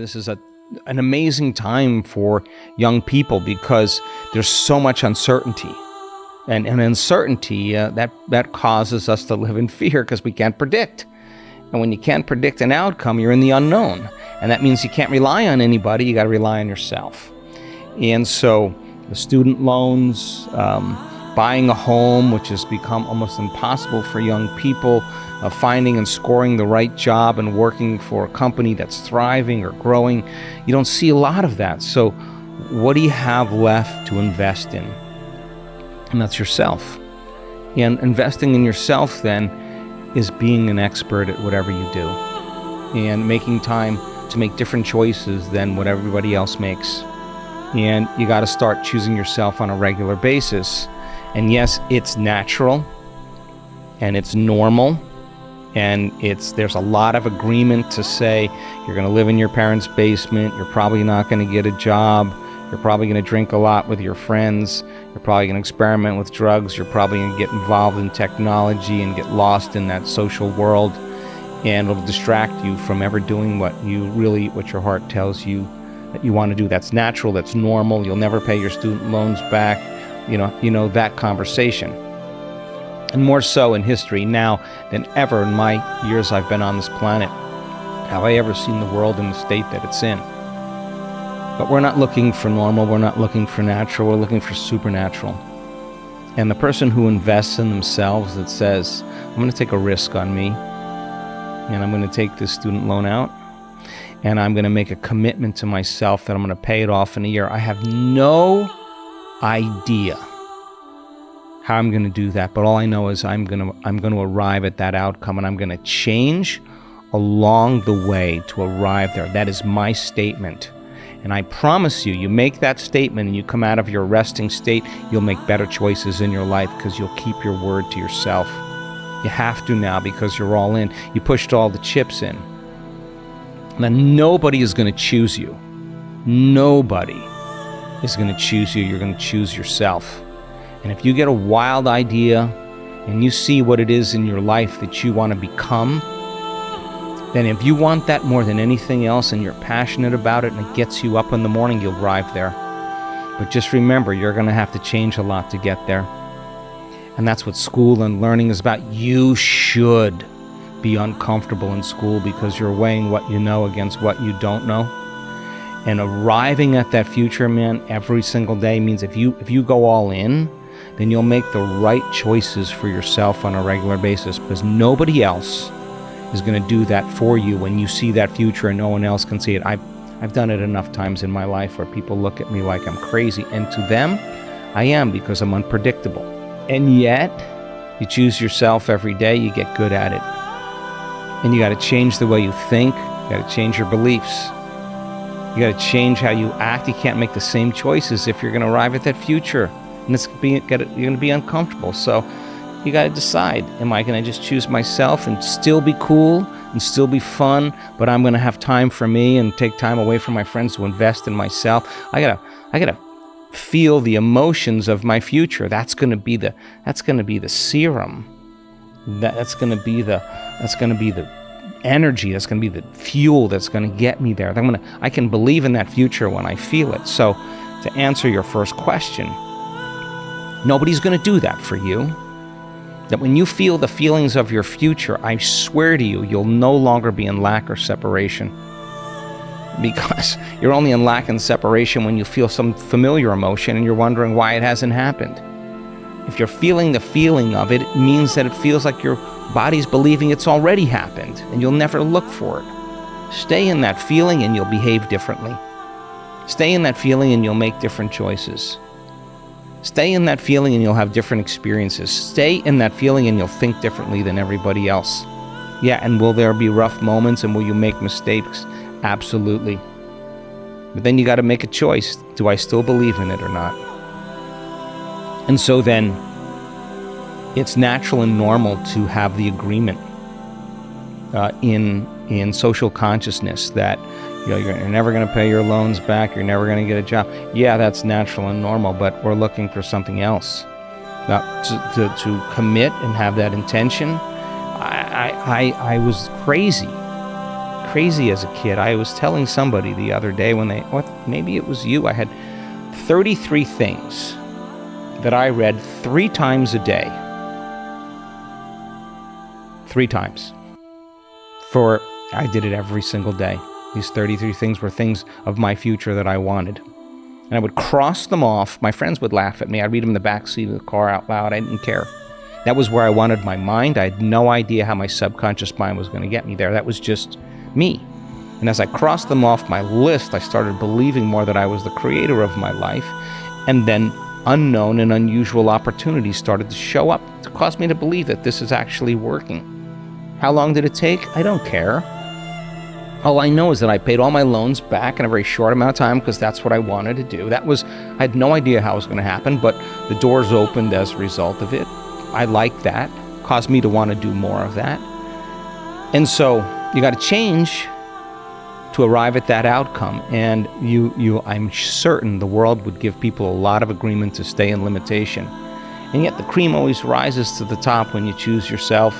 This is an amazing time for young people because there's so much uncertainty. And uncertainty, that causes us to live in fear because we can't predict. And when you can't predict an outcome, you're in the unknown. And that means you can't rely on anybody, you got to rely on yourself. And so the student loans, buying a home, which has become almost impossible for young people, finding and scoring the right job and working for a company that's thriving or growing. You don't see a lot of that. So what do you have left to invest in? And that's yourself. And investing in yourself then is being an expert at whatever you do and making time to make different choices than what everybody else makes. And you got to start choosing yourself on a regular basis. And yes, it's natural and it's normal. And there's a lot of agreement to say you're going to live in your parents' basement, you're probably not going to get a job, you're probably going to drink a lot with your friends, you're probably going to experiment with drugs, you're probably going to get involved in technology and get lost in that social world, and it'll distract you from ever doing what your heart tells you that you want to do. That's natural, that's normal, you'll never pay your student loans back, you know that conversation. And more so in history now than ever in my years I've been on this planet have I ever seen the world in the state that it's in. But we're not looking for normal, we're not looking for natural, we're looking for supernatural. And the person who invests in themselves that says, I'm going to take a risk on me, and I'm going to take this student loan out, and I'm going to make a commitment to myself that I'm going to pay it off in a year. I have no idea how I'm going to do that, but all I know is I'm going to arrive at that outcome, and I'm going to change along the way to arrive there. That is my statement. And I promise you, you make that statement and you come out of your resting state, you'll make better choices in your life because you'll keep your word to yourself. You have to now because you're all in. You pushed all the chips in. Now, nobody is going to choose you. Nobody is going to choose you. You're going to choose yourself. And if you get a wild idea and you see what it is in your life that you want to become, then if you want that more than anything else and you're passionate about it and it gets you up in the morning, you'll arrive there. But just remember, you're going to have to change a lot to get there. And that's what school and learning is about. You should be uncomfortable in school because you're weighing what you know against what you don't know. And arriving at that future, man, every single day means if you go all in, then you'll make the right choices for yourself on a regular basis because nobody else is going to do that for you when you see that future and no one else can see it. I've done it enough times in my life where people look at me like I'm crazy, and to them, I am because I'm unpredictable. And yet, you choose yourself every day, you get good at it. And you got to change the way you think, you got to change your beliefs. You got to change how you act. You can't make the same choices if you're going to arrive at that future. And you're going to be uncomfortable. So you got to decide, am I going to just choose myself and still be cool and still be fun, but I'm going to have time for me and take time away from my friends to invest in myself? I got to feel the emotions of my future. That's going to be the serum. That's going to be the energy. That's going to be the fuel that's going to get me there. I can believe in that future when I feel it. So to answer your first question, nobody's going to do that for you. That when you feel the feelings of your future, I swear to you, you'll no longer be in lack or separation. Because you're only in lack and separation when you feel some familiar emotion and you're wondering why it hasn't happened. If you're feeling the feeling of it, it means that it feels like your body's believing it's already happened and you'll never look for it. Stay in that feeling and you'll behave differently. Stay in that feeling and you'll make different choices. Stay in that feeling and you'll have different experiences. Stay in that feeling and you'll think differently than everybody else. Yeah, and will there be rough moments and will you make mistakes? Absolutely. But then you got to make a choice. Do I still believe in it or not? And so then it's natural and normal to have the agreement in social consciousness that you're never going to pay your loans back, you're never going to get a job. Yeah, that's natural and normal, but we're looking for something else. Now, to commit and have that intention, I was crazy crazy as a kid. I was telling somebody the other day maybe it was you, I had 33 things that I read 3 times a day. 3 times. I did it every single day. These 33 things were things of my future that I wanted. And I would cross them off. My friends would laugh at me. I'd read them in the backseat of the car out loud. I didn't care. That was where I wanted my mind. I had no idea how my subconscious mind was going to get me there. That was just me. And as I crossed them off my list, I started believing more that I was the creator of my life. And then unknown and unusual opportunities started to show up to cause me to believe that this is actually working. How long did it take? I don't care. All I know is that I paid all my loans back in a very short amount of time because that's what I wanted to do. I had no idea how it was going to happen, but the doors opened as a result of it. I liked that. Caused me to want to do more of that. And so you got to change to arrive at that outcome. And I'm certain the world would give people a lot of agreement to stay in limitation. And yet the cream always rises to the top when you choose yourself.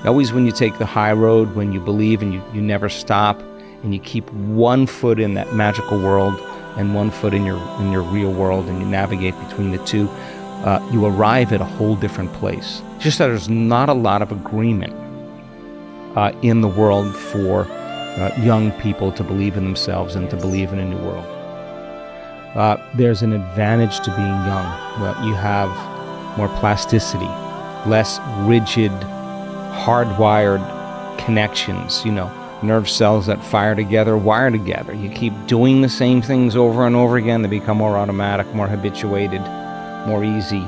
Always when you take the high road, when you believe and you never stop, and you keep one foot in that magical world and one foot in your real world, and you navigate between the two, you arrive at a whole different place. Just that there's not a lot of agreement in the world for young people to believe in themselves and to believe in a new world. There's an advantage to being young. You have more plasticity, less rigid, hardwired connections, nerve cells that fire together, wire together. You keep doing the same things over and over again, they become more automatic, more habituated, more easy.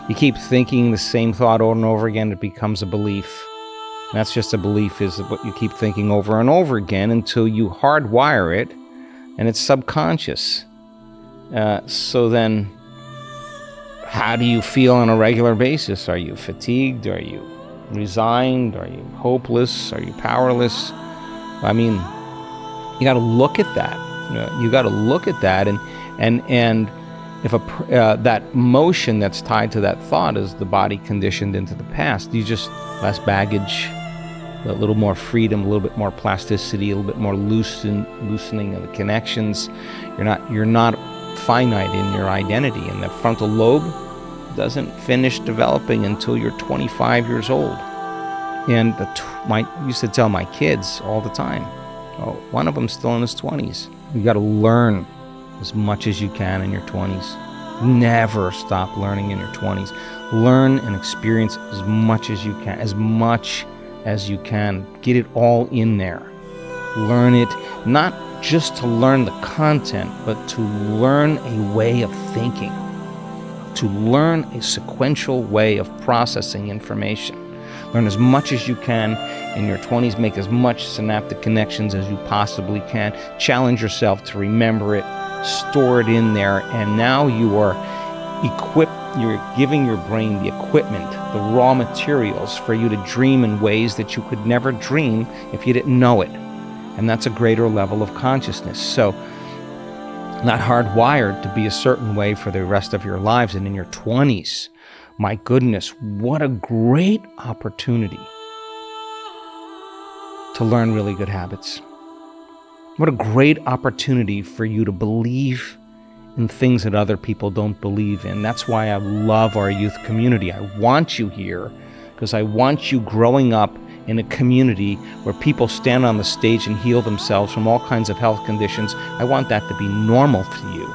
You keep thinking the same thought over and over again, it becomes a belief. And that's just a belief, is what you keep thinking over and over again until you hardwire it, and it's subconscious. So then, how do you feel on a regular basis? Are you fatigued? Are you resigned? Are you hopeless? Are you powerless? I mean, you got to look at that. You got to look at that, and if that motion that's tied to that thought is the body conditioned into the past, you just less baggage, a little more freedom, a little bit more plasticity, a little bit more loosening of the connections. You're not finite in your identity, and the frontal lobe doesn't finish developing until you're 25 years old. And I used to tell my kids all the time, one of them's still in his 20s. You got to learn as much as you can in your 20s. Never stop learning in your 20s. Learn and experience as much as you can. Get it all in there. Learn it, not just to learn the content, but to learn a way of thinking. To learn a sequential way of processing information. Learn as much as you can in your 20s. Make as much synaptic connections as you possibly can. Challenge yourself to remember it. Store it in there. And now you are equipped. You're giving your brain the equipment, the raw materials for you to dream in ways that you could never dream if you didn't know it. And that's a greater level of consciousness. So, not hardwired to be a certain way for the rest of your lives. And in your 20s, my goodness, what a great opportunity to learn really good habits. What a great opportunity for you to believe in things that other people don't believe in. That's why I love our youth community. I want you here because I want you growing up in a community where people stand on the stage and heal themselves from all kinds of health conditions. I want that to be normal for you.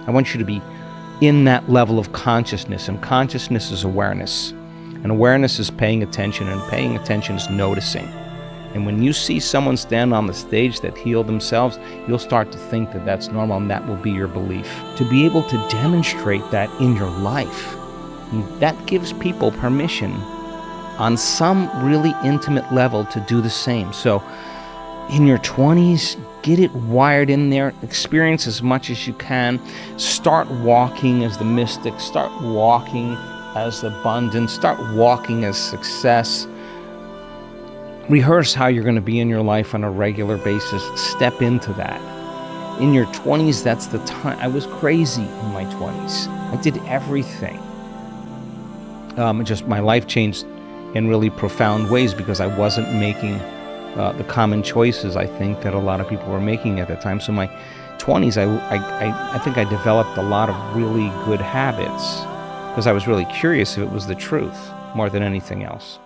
I want you to be in that level of consciousness, and consciousness is awareness. And awareness is paying attention, and paying attention is noticing. And when you see someone stand on the stage that healed themselves, you'll start to think that that's normal, and that will be your belief. To be able to demonstrate that in your life, that gives people permission on some really intimate level to do the same. So in your 20s, get it wired in there. Experience as much as you can. Start walking as the mystic. Start walking as abundance. Start walking as success. Rehearse how you're going to be in your life on a regular basis. Step into that. In your 20s, that's the time. I was crazy in my 20s. I did everything. Just my life changed in really profound ways because I wasn't making the common choices, I think, that a lot of people were making at that time. So in my 20s, I think I developed a lot of really good habits because I was really curious if it was the truth more than anything else.